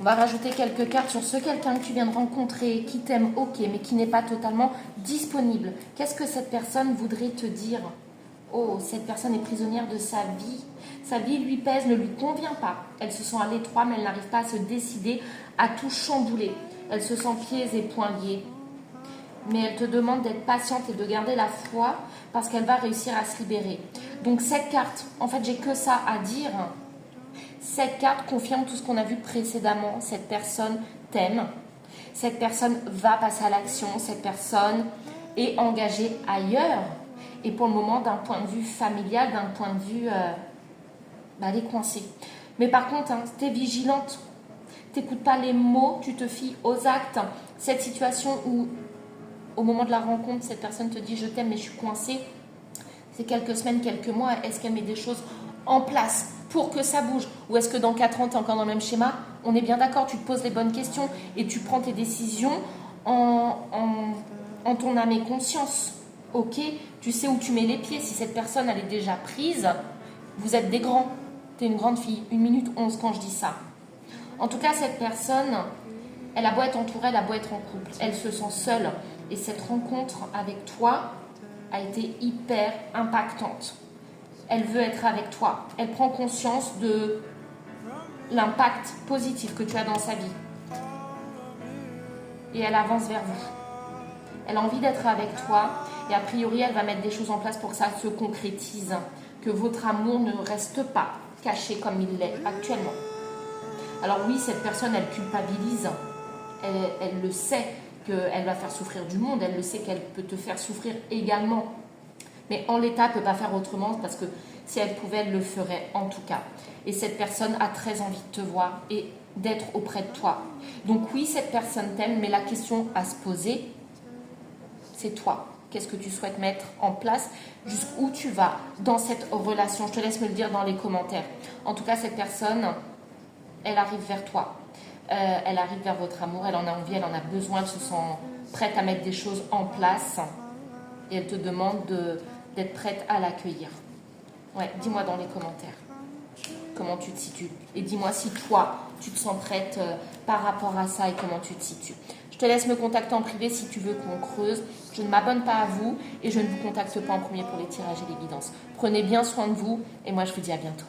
On va rajouter quelques cartes sur ce quelqu'un que tu viens de rencontrer, qui t'aime, ok, mais qui n'est pas totalement disponible. Qu'est-ce que cette personne voudrait te dire? Oh, cette personne est prisonnière de sa vie. Sa vie lui pèse, ne lui convient pas. Elle se sent à l'étroit, mais elle n'arrive pas à se décider à tout chambouler. Elle se sent pieds et poings liés. Mais elle te demande d'être patiente et de garder la foi parce qu'elle va réussir à se libérer. Donc cette carte, en fait, j'ai que ça à dire. Cette carte confirme tout ce qu'on a vu précédemment. Cette personne t'aime. Cette personne va passer à l'action. Cette personne est engagée ailleurs. Et pour le moment, d'un point de vue familial, d'un point de vue... elle est coincée. Mais par contre, tu es vigilante. Tu n'écoutes pas les mots, tu te fies aux actes. Cette situation où, au moment de la rencontre, cette personne te dit « je t'aime, mais je suis coincée », c'est quelques semaines, quelques mois. Est-ce qu'elle met des choses en place pour que ça bouge? Ou est-ce que dans 4 ans, tu es encore dans le même schéma? On est bien d'accord, tu te poses les bonnes questions et tu prends tes décisions en ton âme et conscience. Ok, tu sais où tu mets les pieds. Si cette personne, elle est déjà prise, vous êtes des grands. Tu es une grande fille. 1 minute 11 quand je dis ça. En tout cas, cette personne, elle a beau être entourée, elle a beau être en couple. Elle se sent seule. Et cette rencontre avec toi a été hyper impactante. Elle veut être avec toi. Elle prend conscience de l'impact positif que tu as dans sa vie. Et elle avance vers vous. Elle a envie d'être avec toi. Et a priori, elle va mettre des choses en place pour que ça se concrétise. Que votre amour ne reste pas caché comme il l'est actuellement. Alors oui, cette personne, elle culpabilise. Elle le sait qu'elle va faire souffrir du monde. Elle le sait qu'elle peut te faire souffrir également. Mais en l'état, elle ne peut pas faire autrement parce que si elle pouvait, elle le ferait en tout cas. Et cette personne a très envie de te voir et d'être auprès de toi. Donc oui, cette personne t'aime, mais la question à se poser, c'est toi. Qu'est-ce que tu souhaites mettre en place? Jusqu'où tu vas dans cette relation? Je te laisse me le dire dans les commentaires. En tout cas, cette personne, elle arrive vers toi. Elle arrive vers votre amour. Elle en a envie, elle en a besoin. Elle se sent prête à mettre des choses en place. Et elle te demande d'être prête à l'accueillir. Ouais, dis-moi dans les commentaires comment tu te situes. Et dis-moi si toi, tu te sens prête par rapport à ça et comment tu te situes. Je te laisse me contacter en privé si tu veux qu'on creuse. Je ne m'abonne pas à vous et je ne vous contacte pas en premier pour les tirages et les guidances. Prenez bien soin de vous et moi je vous dis à bientôt.